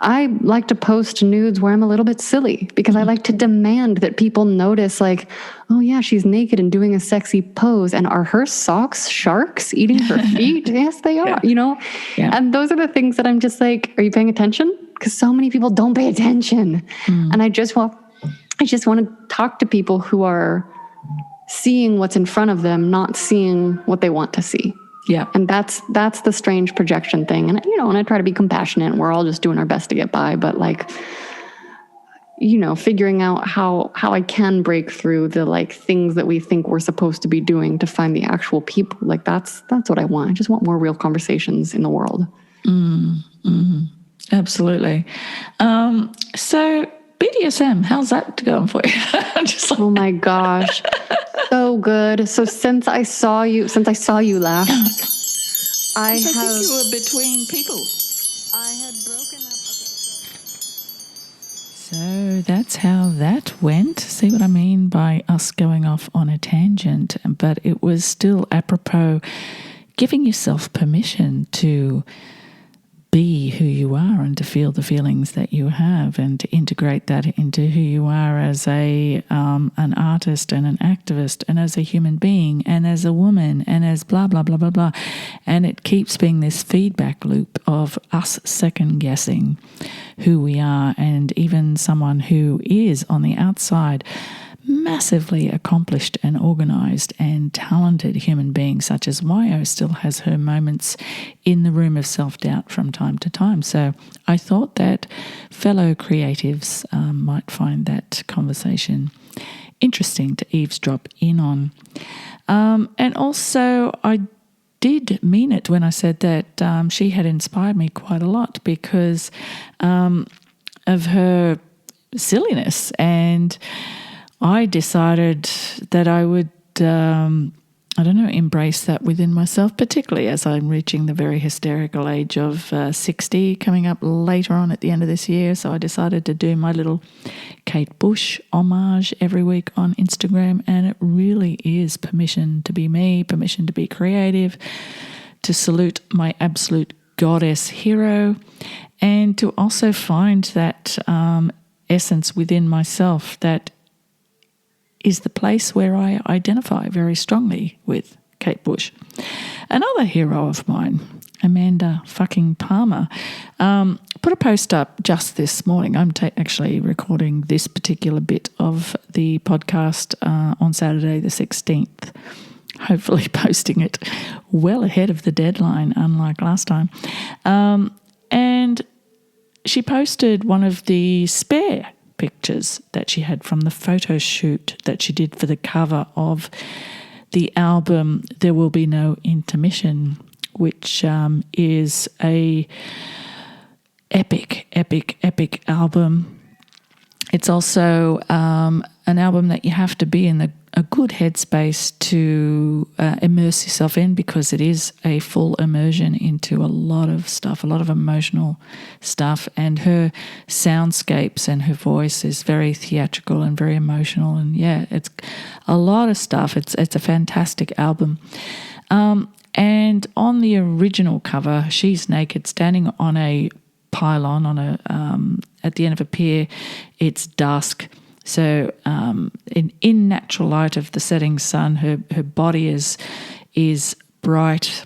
I like to post nudes where I'm a little bit silly, because I like to demand that people notice, like, oh yeah, she's naked and doing a sexy pose, and are her socks sharks eating her feet? Yes, they are, Yeah. And those are the things that I'm just like, are you paying attention? Because so many people don't pay attention. And I just want to talk to people who are seeing what's in front of them, not seeing what they want to see. Yeah. And that's the strange projection thing. And, and I try to be compassionate, and we're all just doing our best to get by. But like, figuring out how I can break through the like things that we think we're supposed to be doing to find the actual people. Like that's what I want. I just want more real conversations in the world. Absolutely. So BDSM, how's that going for you? Oh my gosh. So good. So since I saw you last, I think you were between people. I had broken up. So that's how that went. See what I mean by us going off on a tangent? But it was still apropos giving yourself permission to be who you are and to feel the feelings that you have and to integrate that into who you are as an artist and an activist and as a human being and as a woman and as blah, blah, blah, blah, blah. And it keeps being this feedback loop of us second guessing who we are, and even someone who is on the outside massively accomplished and organised and talented human being such as Wyoh still has her moments in the room of self-doubt from time to time. So I thought that fellow creatives might find that conversation interesting to eavesdrop in on. And also I did mean it when I said that she had inspired me quite a lot because of her silliness, and I decided that I would, embrace that within myself, particularly as I'm reaching the very hysterical age of 60, coming up later on at the end of this year. So I decided to do my little Kate Bush homage every week on Instagram, and it really is permission to be me, permission to be creative, to salute my absolute goddess hero, and to also find that essence within myself that is the place where I identify very strongly with Kate Bush. Another hero of mine, Amanda fucking Palmer, put a post up just this morning. I'm actually recording this particular bit of the podcast on Saturday the 16th, hopefully posting it well ahead of the deadline, unlike last time. And she posted one of the spare pictures that she had from the photo shoot that she did for the cover of the album There Will Be No Intermission, which is a epic album. It's also an album that you have to be in a good headspace to immerse yourself in, because it is a full immersion into a lot of stuff, a lot of emotional stuff. And her soundscapes and her voice is very theatrical and very emotional. And yeah, it's a lot of stuff. It's a fantastic album. And on the original cover, she's naked, standing on a pylon at the end of a pier. It's dusk. So in natural light of the setting sun, her body is bright,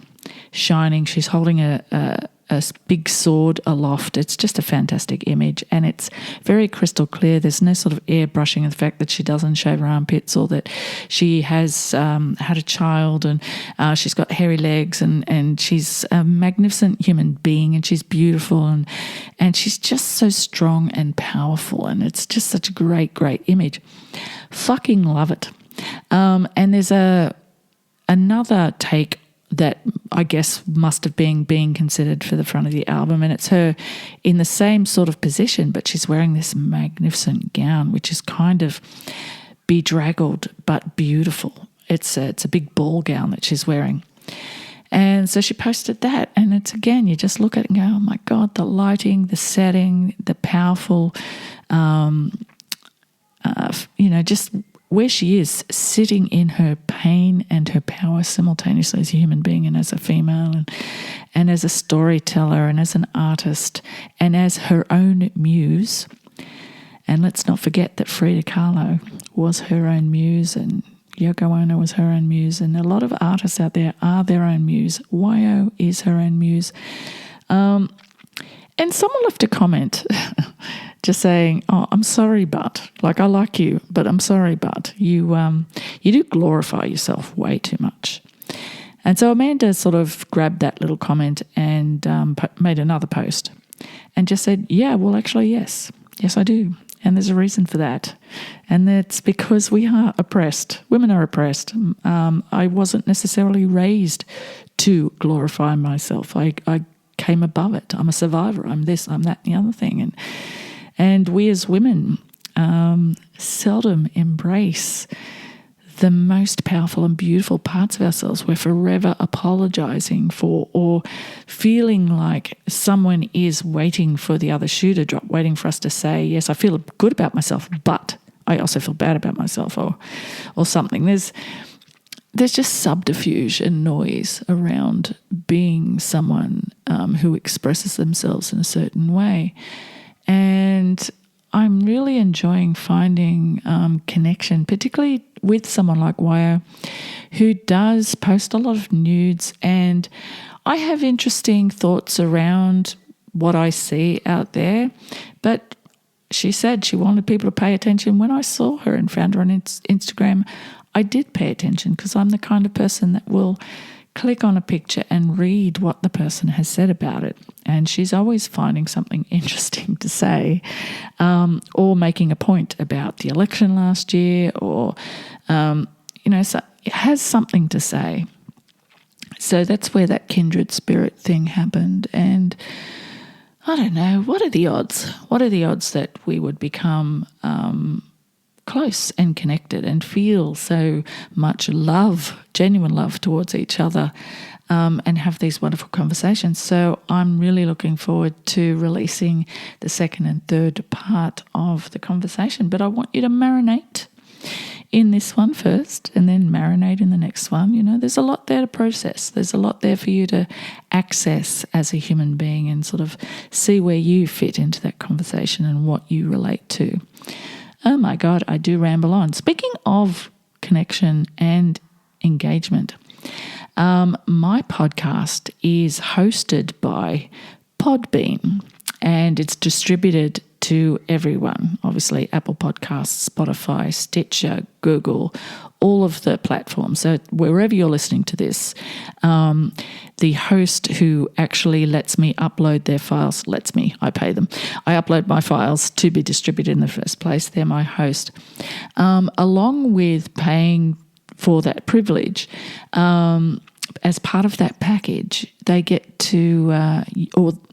shining. She's holding a big sword aloft. It's just a fantastic image, and it's very crystal clear. There's no sort of airbrushing of the fact that she doesn't shave her armpits, or that she has had a child, and she's got hairy legs, and she's a magnificent human being, and she's beautiful, and she's just so strong and powerful, and it's just such a great image. Fucking love it. And there's another take that I guess must have been being considered for the front of the album, and it's her in the same sort of position, but she's wearing this magnificent gown, which is kind of bedraggled but beautiful. It's a big ball gown that she's wearing. And so she posted that, and it's, again, you just look at it and go, oh my God, the lighting, the setting, the powerful, just where she is sitting in her pain and her power simultaneously as a human being and as a female, and as a storyteller and as an artist and as her own muse. And let's not forget that Frida Kahlo was her own muse, and Yoko Ono was her own muse, and a lot of artists out there are their own muse. Wyoh is her own muse. And someone left a comment just saying, oh, I'm sorry, but, like, I like you, but I'm sorry, but you do glorify yourself way too much. And so Amanda sort of grabbed that little comment and made another post and just said, yeah, well, actually, yes, I do. And there's a reason for that. And that's because we are oppressed. Women are oppressed. I wasn't necessarily raised to glorify myself. I came above it. I'm a survivor. I'm this, I'm that, and the other thing. And we as women seldom embrace the most powerful and beautiful parts of ourselves. We're forever apologizing for or feeling like someone is waiting for the other shoe to drop, waiting for us to say, yes, I feel good about myself, but I also feel bad about myself or something. There's just subterfuge and noise around being someone who expresses themselves in a certain way. And I'm really enjoying finding connection, particularly with someone like Wyoh, who does post a lot of nudes, and I have interesting thoughts around what I see out there. But she said she wanted people to pay attention. When I saw her and found her on Instagram, I did pay attention because I'm the kind of person that will click on a picture and read what the person has said about it. And she's always finding something interesting to say, or making a point about the election last year, or, so it has something to say. So that's where that kindred spirit thing happened. And I don't know, what are the odds? What are the odds that we would become close and connected and feel so much love, genuine love towards each other, and have these wonderful conversations? So I'm really looking forward to releasing the second and third part of the conversation. But I want you to marinate in this one first and then marinate in the next one. There's a lot there to process. There's a lot there for you to access as a human being and sort of see where you fit into that conversation and what you relate to. Oh my God, I do ramble on. Speaking of connection and engagement, my podcast is hosted by Podbean, and it's distributed to everyone. Obviously, Apple Podcasts, Spotify, Stitcher, Google, all of the platforms. So wherever you're listening to this, the host who actually lets me upload their files, I pay them. I upload my files to be distributed in the first place. They're my host. Along with paying for that privilege, as part of that package, they get to,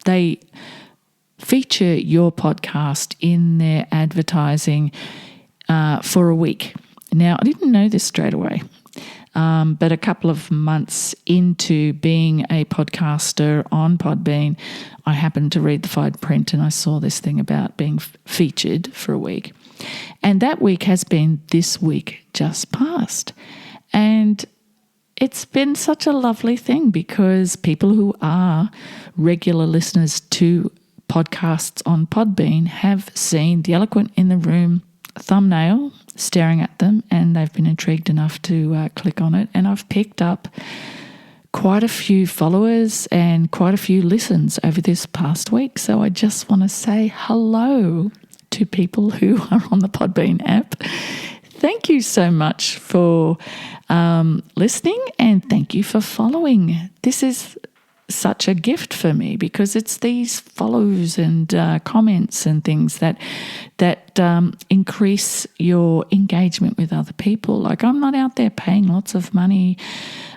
they feature your podcast in their advertising for a week. Now, I didn't know this straight away, but a couple of months into being a podcaster on Podbean, I happened to read the fine print and I saw this thing about being featured for a week. And that week has been this week just past. And it's been such a lovely thing because people who are regular listeners to podcasts on Podbean have seen the Eloquent in the Room thumbnail staring at them, and they've been intrigued enough to click on it. And I've picked up quite a few followers and quite a few listens over this past week. So I just want to say hello to people who are on the Podbean app. Thank you so much for listening, and thank you for following. This is such a gift for me because it's these follows and comments and things that increase your engagement with other people. Like, I'm not out there paying lots of money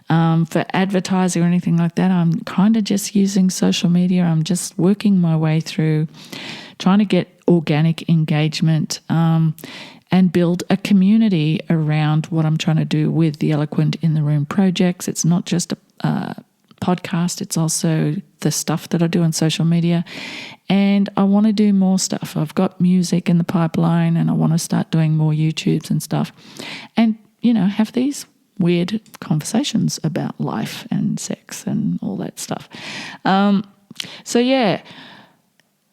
for advertising or anything like that. I'm kind of just using social media. I'm just working my way through trying to get organic engagement and build a community around what I'm trying to do with the Eloquent in the Room projects. It's not just a podcast, it's also the stuff that I do on social media, and I want to do more stuff. I've got music in the pipeline and I want to start doing more YouTubes and stuff, and have these weird conversations about life and sex and all that stuff. So yeah,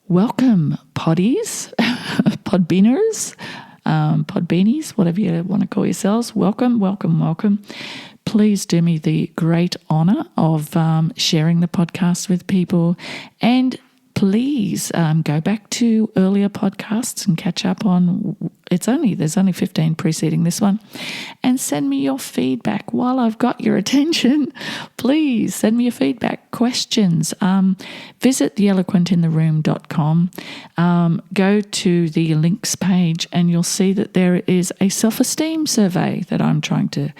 welcome poddies, podbeaners, podbeanies, whatever you want to call yourselves. Welcome, welcome, welcome. Please do me the great honour of sharing the podcast with people, and please go back to earlier podcasts and catch up on. There's only 15 preceding this one, and send me your feedback while I've got your attention. Please send me your feedback. questions, visit theeloquentintheroom.com, go to the links page, and you'll see that there is a self-esteem survey that I'm trying to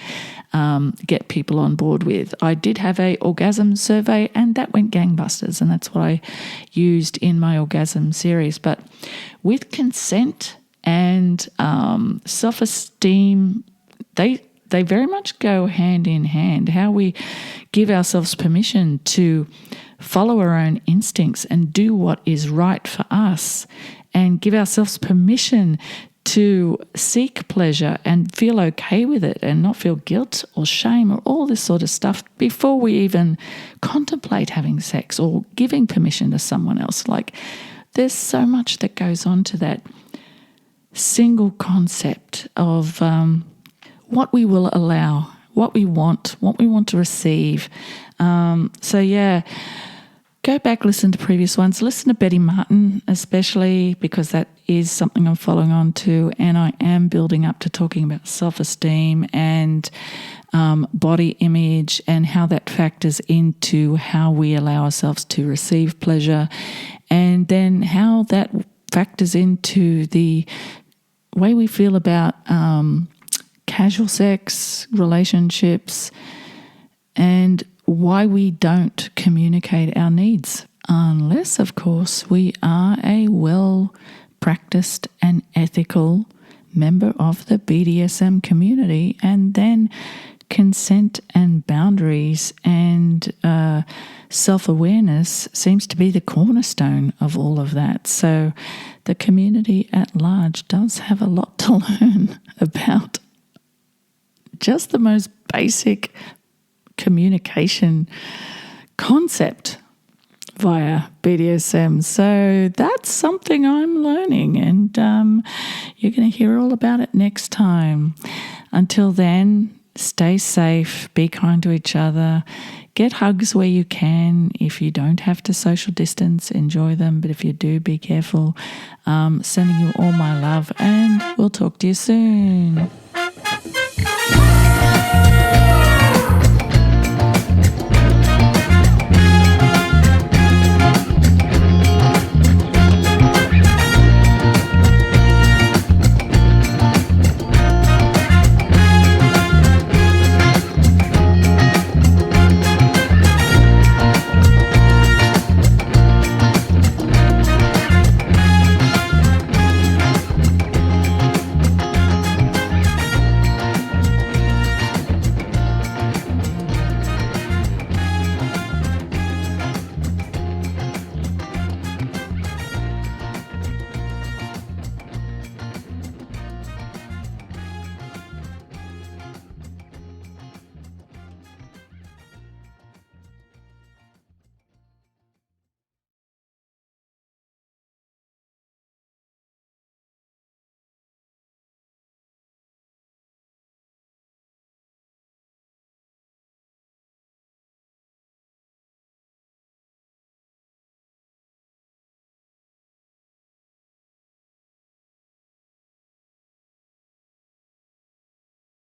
get people on board with. I did have a orgasm survey, and that went gangbusters, and that's what I used in my orgasm series. But with consent and self-esteem, they very much go hand in hand. How we give ourselves permission to follow our own instincts and do what is right for us, and give ourselves permission to seek pleasure and feel okay with it and not feel guilt or shame or all this sort of stuff before we even contemplate having sex or giving permission to someone else. Like, there's so much that goes on to that single concept of what we will allow, what we want to receive. So yeah, go back, listen to previous ones. Listen to Betty Martin, especially, because that is something I'm following on to, and I am building up to talking about self-esteem and body image and how that factors into how we allow ourselves to receive pleasure, and then how that factors into the way we feel about casual sex, relationships, and why we don't communicate our needs. Unless, of course, we are a well-practiced and ethical member of the BDSM community, and then consent and boundaries and self-awareness seems to be the cornerstone of all of that. So the community at large does have a lot to learn about just the most basic communication concept via BDSM. So that's something I'm learning, and you're going to hear all about it next time. Until then, stay safe, be kind to each other, get hugs where you can. If you don't have to social distance, enjoy them, but if you do, be careful. Sending you all my love, and we'll talk to you soon.